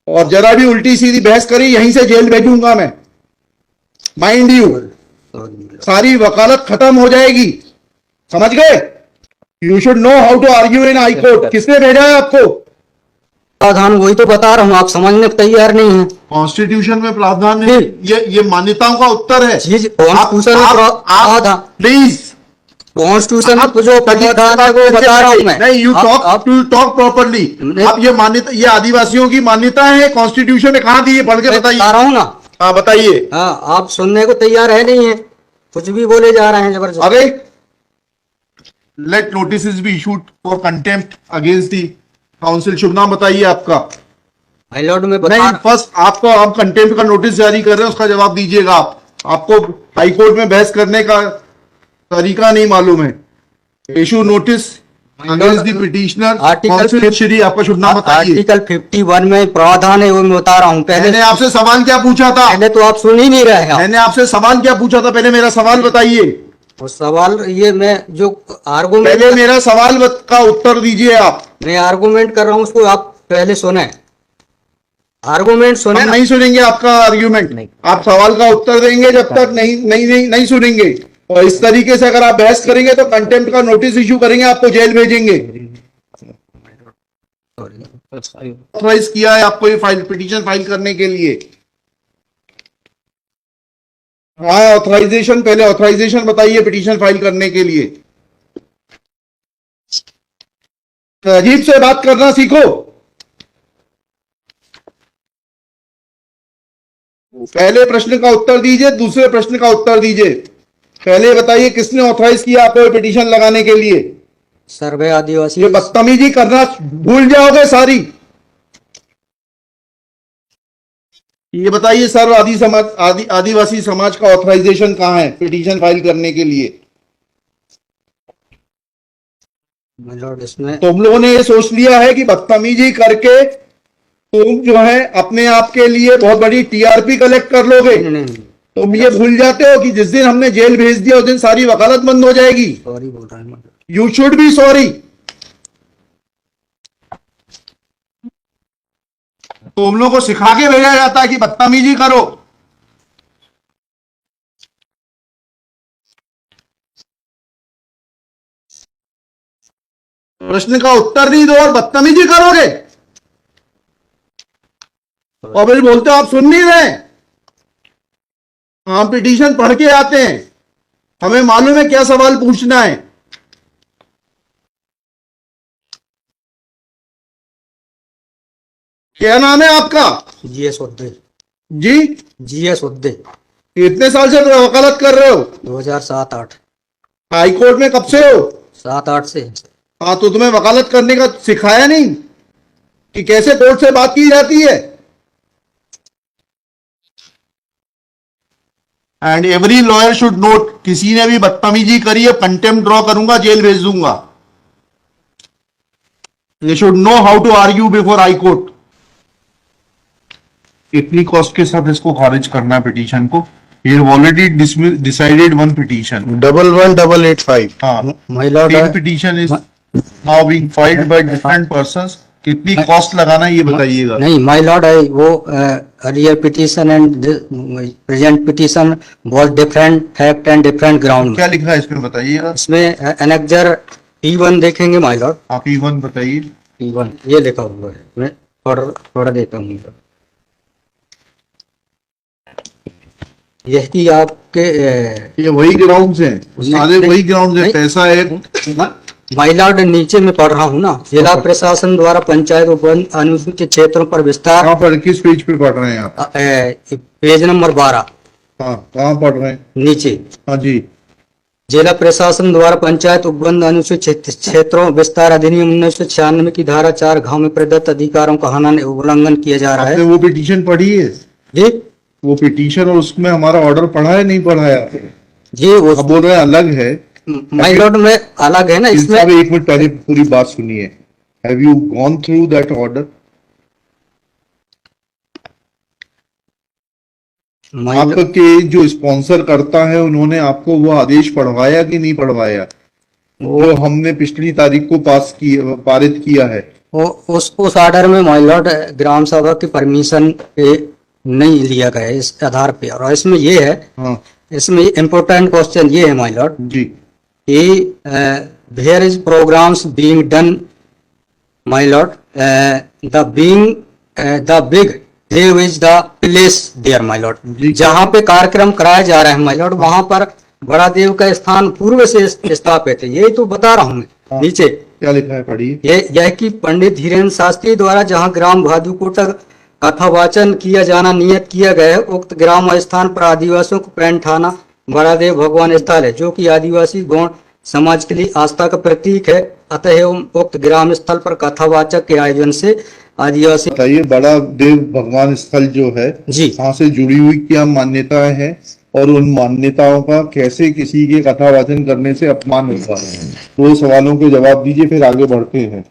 और जरा भी उल्टी सीधी बहस करी यहीं से जेल भेजूंगा मैं, माइंड यू। सारी वकालत खत्म हो जाएगी, समझ गए? You should know how to argue in high court. किसने भेजा है आपको? प्रावधान वही तो बता रहा हूँ, आप समझने को तैयार नहीं है। कॉन्स्टिट्यूशन में प्रावधान है, ये मान्यताओं का उत्तर है। प्लीज कॉन्स्टिट्यूशन में जो प्रावधान है वो बता रहा हूँ मैं। नहीं, यू टॉक प्रॉपर्ली। आप ये मान्यता, ये आदिवासियों की मान्यता है, कॉन्स्टिट्यूशन में कहाँ दी है? पढ़ के बताइए। बता रहा हूँ ना। हाँ बताइए। हाँ, आप सुनने को तैयार है नहीं है, कुछ भी बोले जा रहे हैं जबरदस्त। अरे let notice be issued for contempt against the council. शुभ नाम बताइए आपका। हाई लॉर्ड में नहीं, फर्स्ट आपको, आप कंटेम्प्ट का नोटिस जारी कर रहे हैं, उसका जवाब दीजिएगा आप। आपको हाई कोर्ट में बहस करने का तरीका नहीं मालूम है। Issue notice against the petitioner council. Shri आपका शुभ नाम बताइए। आर्टिकल 51 में प्रावधान है वो मैं बता रहा हूँ। पहले मैंने आपसे सवाल क्या पूछा था? पहले तो आप सुन ही नहीं रहे हैं। मैंने आपसे सवाल क्या पूछा था? पहले मेरा सवाल बताइए। वो सवाल ये मैं जो आर्गूमेंट, पहले मेरा सवाल का उत्तर दीजिए आप। मैं आर्गूमेंट कर रहा हूँ उसको आप पहले सुने, आर्गूमेंट सुने। हम नहीं सुनेंगे आपका आर्ग्यूमेंट। नहीं। आप सवाल का उत्तर देंगे जब तक नहीं सुनेंगे। और इस तरीके से अगर आप बहस करेंगे तो कंटेम्प्ट का नोटिस इशू करेंगे, आपको जेल भेजेंगे। ऑथराइज किया है आपको ये पिटीशन फाइल करने के लिए? हाँ, ऑथराइजेशन, पहले ऑथराइजेशन बताइए पिटीशन फाइल करने के लिए। अजीब से बात करना सीखो। पहले प्रश्न का उत्तर दीजिए, दूसरे प्रश्न का उत्तर दीजिए। पहले बताइए किसने ऑथराइज किया आपको पिटीशन लगाने के लिए? सर्वे आदिवासी। ये बदतमीजी करना भूल जाओगे सारी। ये बताइए सर्व आदिवासी समाज का ऑथराइजेशन कहाँ है पिटीशन फाइल करने के लिए? इसमें तुम लोगों ने ये सोच लिया है कि बदतमीजी करके तुम जो है अपने आप के लिए बहुत बड़ी टीआरपी कलेक्ट कर लोगे। तुम ये भूल जाते हो कि जिस दिन हमने जेल भेज दिया उस दिन सारी वकालत बंद हो जाएगी। सॉरी बोल रहा हूँ। You should be sorry. तुम लोगों को सिखा के भेजा जाता है कि बदतमीजी करो। प्रश्न का उत्तर नहीं दो और बदतमीजी करोगे, और फिर बोलते हो आप सुन नहीं रहे। हम पिटीशन पढ़ के आते हैं, हमें मालूम है क्या सवाल पूछना है। क्या नाम है आपका? जीएस उद्दे। जी, जीएस उद्दे। कितने साल से वकालत कर रहे हो? 2007-8। हाई कोर्ट में कब से हो? 7-8 से। हाँ, तो तुम्हें वकालत करने का सिखाया नहीं कि कैसे कोर्ट से बात की जाती है? And every lawyer should note, किसी ने भी बदतमीजी करी है कंटेम्प्ट ड्रॉ करूंगा, जेल भेज दूंगा। They should know how to argue before high court. इतनी कॉस्ट के साथ इसको खारिज करना है पिटीशन को। ये ऑलरेडी डिसाइडेड वन पिटीशन 11885। हाँ, महिला petition is now being filed by different persons. कितनी कॉस्ट लगाना है ये बताइएगा। नहीं, माय लॉर्ड है वो earlier petition and present petition बहुत different fact and different ground. क्या लिखा है इसमें बताइएगा। इसमें एनेक्जर P1 देखेंगे माय लॉर्ड। आप P1 बताइए। P1 ये लिखा हुआ है, मैं थोड़ा देता हूँ। यही आपके ये वही ग्राउंड्स हैं, सारे वही ग्राउंड्स हैं। पैसा है माय लॉर्ड, नीचे में पढ़ रहा हूँ ना, जिला प्रशासन द्वारा पंचायत उपवन अनुसूचित क्षेत्रों पर विस्तार। कहाँ पर, किस पेज पे पढ़ रहे हैं आप? Page number 12। हाँ, कहाँ पढ़ रहे हैं? नीचे। हाँ जी। जिला प्रशासन द्वारा पंचायत उपबंध अनुसूचित क्षेत्रों विस्तार अधिनियम 1996 की धारा 4 गांव में प्रदत्त अधिकारों का हनन उल्लंघन किया जा रहा है। आपने वो पिटीशन पढ़ी है? जी, वो पिटीशन और उसमें हमारा ऑर्डर पढ़ा है नहीं पढ़ा है? जी वो आप बोल रहे हैं अलग है। माय लॉर्ड में अलग है ना इसमें। एक मिनट पहले पूरी बात सुनिए। Have you gone through that order? आपके जो स्पॉन्सर करता है उन्होंने आपको वो आदेश पढ़वाया कि नहीं पढ़वाया? वो हमने पिछली तारीख को पारित किया है। उस ऑर्डर में माय लॉर्ड ग्राम सभा की परमिशन पे नहीं लिया गया है इस आधार पे। और इसमें ये है, हाँ इसमें इम्पोर्टेंट क्वेश्चन ये है माय लॉर्ड जी, कि where is programs being done my lord, the big Dev is the place there my lord. जी। जहाँ पे कार्यक्रम कराया जा रहा है माय लॉर्ड, वहां पर बड़ा देव का स्थान पूर्व से स्थापित है। यही तो बता रहा हूँ मैं हाँ। नीचे क्या लिखा है पढ़िए। यह कि पंडित धीरेन्द्र शास्त्री द्वारा जहां ग्राम भादुकोटा कथावाचन किया जाना नियत किया गया है, उक्त ग्राम स्थान पर आदिवासियों को पैंठाना बड़ादेव भगवान स्थल है, जो कि आदिवासी गौण समाज के लिए आस्था का प्रतीक है। अतः उक्त ग्राम स्थल पर कथावाचक के आयोजन से आदिवासी बताइए, बड़ा देव भगवान स्थल जो है जी वहाँ से जुड़ी हुई क्या मान्यताएं हैं और उन मान्यताओं का कैसे किसी के कथावाचन करने से अपमान होता है? तो सवालों के जवाब दीजिए, फिर आगे बढ़ते हैं।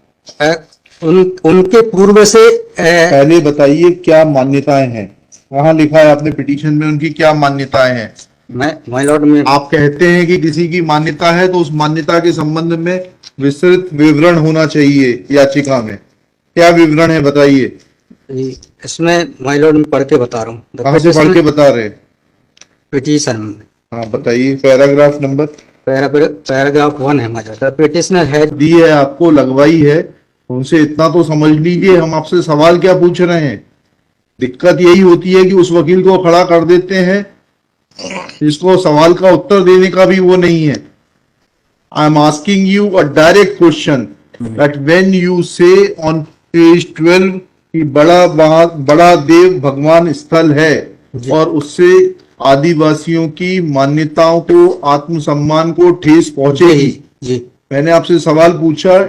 उनके पूर्व से पहले बताइए क्या मान्यताएं हैं, कहाँ लिखा है आपने पिटीशन में उनकी क्या मान्यताएं हैं? माय लॉर्ड में आप कहते हैं कि किसी की मान्यता है तो उस मान्यता के संबंध में विस्तृत विवरण होना चाहिए याचिका में। क्या विवरण है बताइए। इसमें माय लॉर्ड में पढ़ के बता रहा हूँ, कहाँ से पढ़ के बता रहे हैं? पिटीशन में। हाँ बताइए, पैराग्राफ नंबर। पैराग्राफ 1 है माय लॉर्ड। पिटिशनर है दी है आपको, लगवाई है, उनसे इतना तो समझ लीजिए। हम आपसे सवाल क्या पूछ रहे हैं? दिक्कत यही होती है कि उस वकील को खड़ा कर देते हैं जिसको सवाल का उत्तर देने का भी वो नहीं है। I am asking you a direct question that when you से ऑन पेज 12 कि बड़ा देव भगवान स्थल है और उससे आदिवासियों की मान्यताओं को, आत्मसम्मान को ठेस पहुंचेगी। जी मैंने आपसे सवाल पूछा,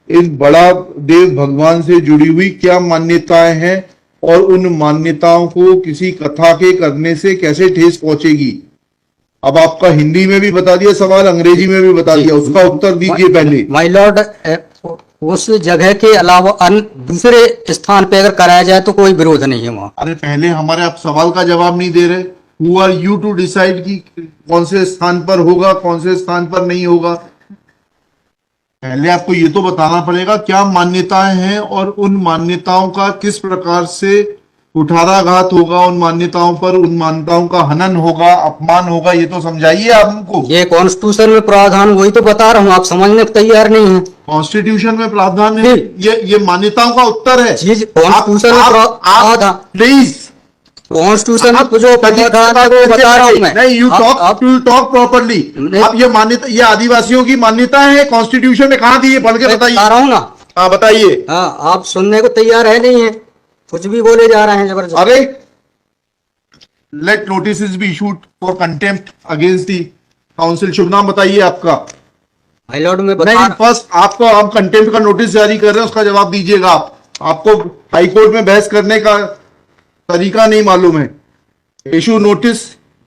इन बड़ा देव भगवान से जुड़ी हुई क्या मान्यताएं हैं और उन मान्यताओं को किसी कथा के करने से कैसे ठेस पहुंचेगी? अब आपका हिंदी में भी बता दिया सवाल, अंग्रेजी में भी बता दिया, उसका उत्तर दीजिए पहले। माय लॉर्ड, उस जगह के अलावा अन्य दूसरे स्थान पे अगर कराया जाए तो कोई विरोध नहीं है वहाँ। अरे पहले हमारे आप सवाल का जवाब नहीं दे रहे। Who are you to decide कि कौन से स्थान पर होगा, कौन से स्थान पर नहीं होगा? पहले आपको ये तो बताना पड़ेगा क्या मान्यताएं हैं और उन मान्यताओं का किस प्रकार से कुठाराघात होगा, उन मान्यताओं पर, उन मान्यताओं का हनन होगा, अपमान होगा, ये तो समझाइए आप हमको। ये कॉन्स्टिट्यूशन में प्रावधान, वही तो बता रहा हूँ, आप समझने को तैयार नहीं है। कॉन्स्टिट्यूशन में प्रावधान है, ये मान्यताओं का उत्तर है। जी कॉन्स्टिट्यूशन में प्रावधान, प्लीज कॉन्स्टिट्यूशन में जो प्रावधान है वो बता रहा हूँ मैं। नहीं, यू टॉक प्रॉपर्ली। अब ये मान्यता, ये आदिवासियों की मान्यताएं हैं, कॉन्स्टिट्यूशन में कहाँ दी है? पढ़ के बताइए। बता रहा हूँ ना। हाँ बताइए। हाँ, आप सुनने को तैयार है नहीं है, कुछ भी बोले जा रहे हैं जबरदस्त। अरे let notice be issued for contempt against the council. शुभ नाम बताइए आपका। माय लॉर्ड में नहीं, फर्स्ट आपको, आप कंटेम्प्ट का नोटिस जारी कर रहे हैं, उसका जवाब दीजिएगा आप। आपको हाईकोर्ट में बहस करने का तरीका नहीं मालूम है। Issue notice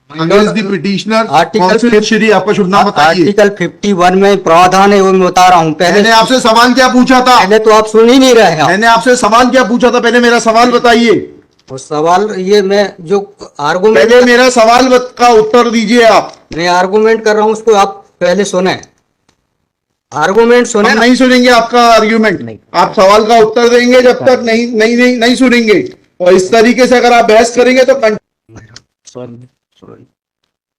against the petitioner council. Shri आपका शुभ नाम बताइए। आर्टिकल 51 में प्रावधान है वो मैं बता रहा हूँ। मैंने आपसे सवाल क्या पूछा था? पहले तो आप सुन ही नहीं रहे हैं। मैंने आपसे सवाल क्या पूछा था? पहले मेरा सवाल बताइए। वो सवाल, ये मैं जो आर्गुमेंट, पहले मेरा सवाल का उत्तर दीजिए आप। मैं आर्गुमेंट कर रहा हूँ, उसको आप पहले सुने, आर्गुमेंट सुने। हम नहीं सुनेंगे आपका आर्ग्यूमेंट, नहीं। आप सवाल का उत्तर देंगे जब तक नहीं सुनेंगे। और इस तरीके से अगर आप बहस करेंगे तो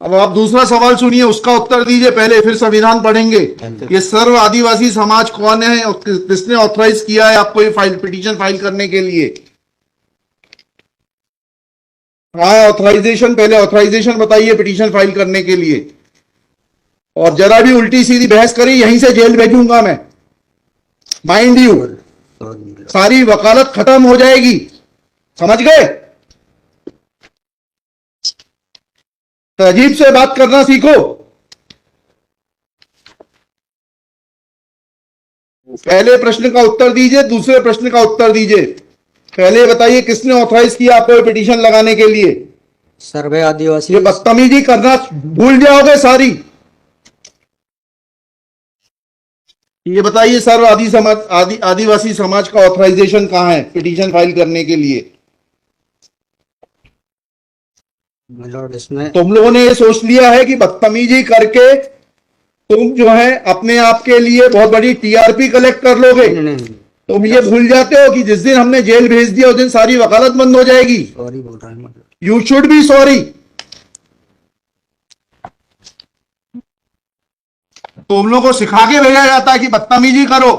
अब आप दूसरा सवाल सुनिए, उसका उत्तर दीजिए पहले, फिर संविधान पढ़ेंगे। ये सर्व आदिवासी समाज कौन है और किसने ऑथराइज किया है आपको ये पिटीशन फाइल करने के लिए? हाँ, ऑथराइजेशन, पहले ऑथराइजेशन बताइए पिटीशन फाइल करने के लिए। और जरा भी उल्टी सीधी बहस करी, यहीं से जेल भेजूंगा मैं, माइंड यू। सारी वकालत खत्म हो जाएगी, समझ गए? तहजीब से बात करना सीखो। पहले प्रश्न का उत्तर दीजिए, दूसरे प्रश्न का उत्तर दीजिए। पहले बताइए किसने ऑथराइज किया आपको पिटीशन लगाने के लिए? सर्वे आदिवासी। ये बदतमीजी करना भूल जाओगे सारी। ये बताइए सर्व आदिवासी समाज का ऑथराइजेशन कहाँ है पिटीशन फाइल करने के लिए? लॉर्ड, इसमें तुम लोगों ने ये सोच लिया है कि बदतमीजी करके तुम जो है अपने आप के लिए बहुत बड़ी टीआरपी कलेक्ट कर लोगे। तुम ये भूल जाते हो कि जिस दिन हमने जेल भेज दिया उस दिन सारी वकालत बंद हो जाएगी। सॉरी बोल रहा है मतलब। You should be sorry. तुम लोग को सिखा के भेजा जाता है कि बदतमीजी करो।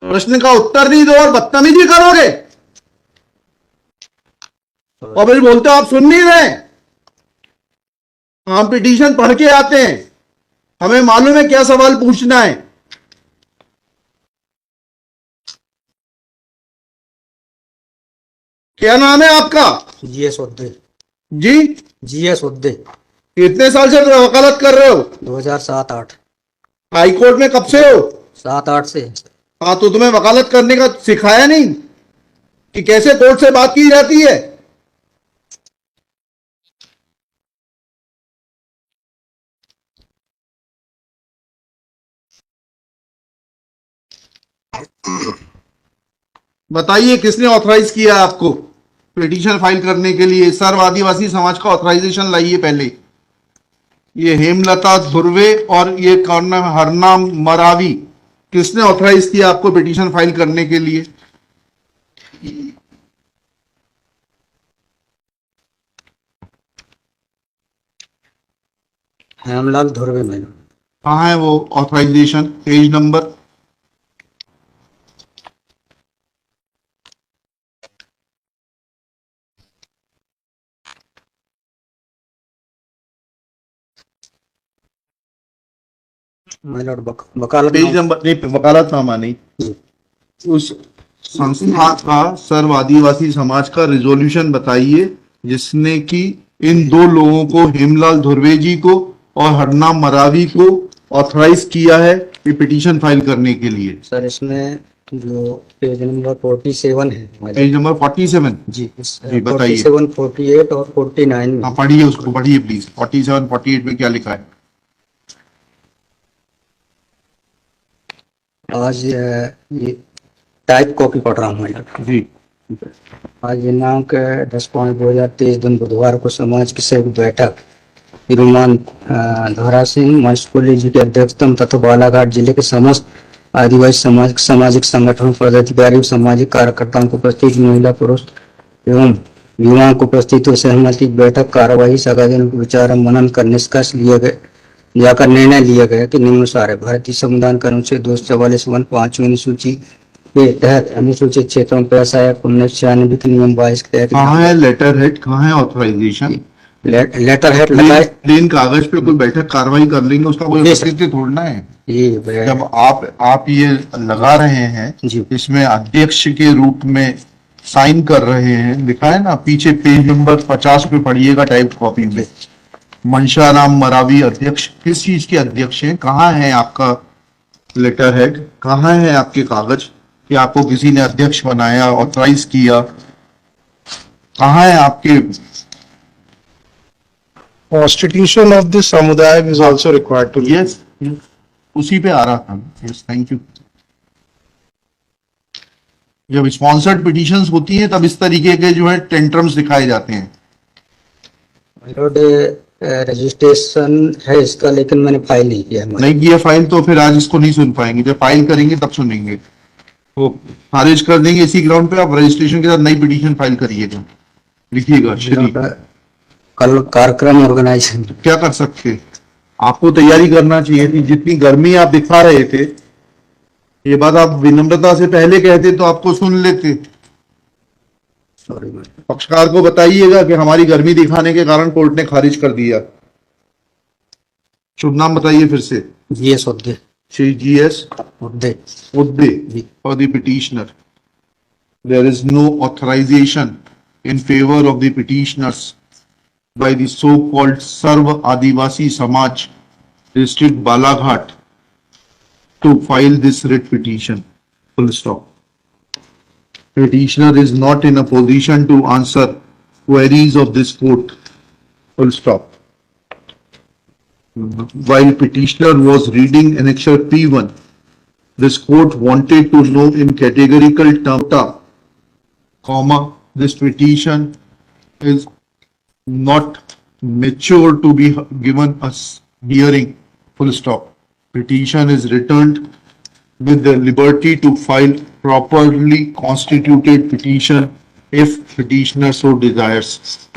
प्रश्न का उत्तर नहीं दो और बदतमीजी करोगे और फिर बोलते हो आप सुन नहीं रहे। हम पिटीशन पढ़ के आते हैं, हमें मालूम है क्या सवाल पूछना है। क्या नाम है आपका? जीएस उद्दे। जी, जीएस उद्दे। कितने साल से वकालत कर रहे हो? 2007-8। हाई कोर्ट में कब से हो? 7-8 से। हाँ, तो तुम्हें वकालत करने का सिखाया नहीं कि कैसे कोर्ट से बात की जाती है? बताइए किसने ऑथराइज किया आपको पिटीशन फाइल करने के लिए? सर्व आदिवासी समाज का ऑथराइजेशन लाइए पहले। ये हेमलता धुर्वे और ये कौन नाम, हरनाम मरावी, किसने ऑथराइज किया आपको पिटीशन फाइल करने के लिए? हेमलाल धुर्वे मैडम। कहाँ है वो ऑथराइजेशन? Page number? मैलॉर्ड वकालत पेज नंबर नहीं, वकालतनामा नहीं। उस संस्था का सर्व आदिवासी समाज का रिजोल्यूशन बताइए जिसने कि इन दो लोगों को, हेमलाल धुर्वे जी को और हरनाम मरावी को, ऑथराइज किया है ये पिटीशन फाइल करने के लिए। सर इसमें जो पेज नंबर 47 है पेज नंबर 47। जी, जी, बताइए। 47, 48 और 49 में। हाँ, पढ़िए उसको, पढ़िए प्लीज। 47, 48 में क्या लिखा है? आज ये टाइप कॉपी पढ़ रहा हूँ मैडम जी। आज दिनांक 10/5/2023 दिन बुधवार को समाज की संयुक्त बैठक श्रीमान धोरा सिंह महेशपुरी जी के अध्यक्षता तथा बालाघाट जिले के समस्त आदिवासी समाज सामाजिक संगठनों पदाधिकारी सामाजिक कार्यकर्ताओं को उपस्थित महिला पुरुष एवं युवाओं को उपस्थित हुए सहमति बैठक कार्यवाही सगा दिनों को विचार मनन कर निष्कर्ष लिए गए जाकर निर्णय लिया गया कि निम्नानुसार है। भारतीय संविधान के अनुच्छेद 244 पांचवी अनुसूची के तहत अनुसूचित क्षेत्रों में सहायक 1996 के नियम 22 के तहत कहाँ है लेटर हेड, कहाँ है ऑथराइजेशन? लेटर हेड लगाए। प्लेन कागज पे कोई बैठक कार्रवाई कर लेंगे, उसका कोई अस्तित्व थोड़ना है। जब आप ये लगा रहे हैं जी। इसमें अध्यक्ष के रूप में साइन कर रहे हैं, लिखा है ना पीछे पेज नंबर 50 पे पढ़िएगा टाइप कॉपी में। मनशा राम मरावी अध्यक्ष, किस चीज के अध्यक्ष हैं? कहाँ है आपका लेटर हेड? कहाँ है आपके कागज कि आपको किसी ने अध्यक्ष बनाया, ऑथराइज किया? कहाँ है आपके? Constitution of this samudaya is also required to. Yes, उसी पे आ रहा था। Yes, thank you. जब स्पॉन्सर्ड पिटीशंस होती हैं तब इस तरीके के जो है टेंट्रम्स दिखाए जाते हैं। रजिस्ट्रेशन है इसका, लेकिन मैंने फाइल नहीं किया है। नहीं किया फाइल तो फिर आज इसको नहीं सुन पाएंगे। जब फाइल करेंगे तब सुनेंगे। तो खारिज कर देंगे इसी ग्राउंड पे। आप रजिस्ट्रेशन के साथ नई पिटीशन फाइल करिएगा, लिखिएगा। श्री कल कार्यक्रम ऑर्गेनाइजेशन क्या कर सकते, आपको तैयारी करना चाहिए थी। जितनी गर्मी आप दिखा रहे थे, ये बात आप विनम्रता से पहले कहते तो आपको सुन लेते। सॉरी पक्षकार को बताइएगा कि हमारी गर्मी दिखाने के कारण कोर्ट ने खारिज कर दिया। शुभ नाम बताइए फिर से। GS Uddey. Shri GS Uddey. Uddey for the petitioner. There is no authorization in favor of the petitioners by the so-called Sarv Adivasi Samaj district Balaghat to file this writ petition. Full stop. Petitioner is not in a position to answer queries of this court. Full stop. While petitioner was reading annexure P1, this court wanted to know in categorical terms, comma, this petition is not mature to be given us hearing. Full stop. Petition is returned with the liberty to file properly constituted petition if petitioner so desires.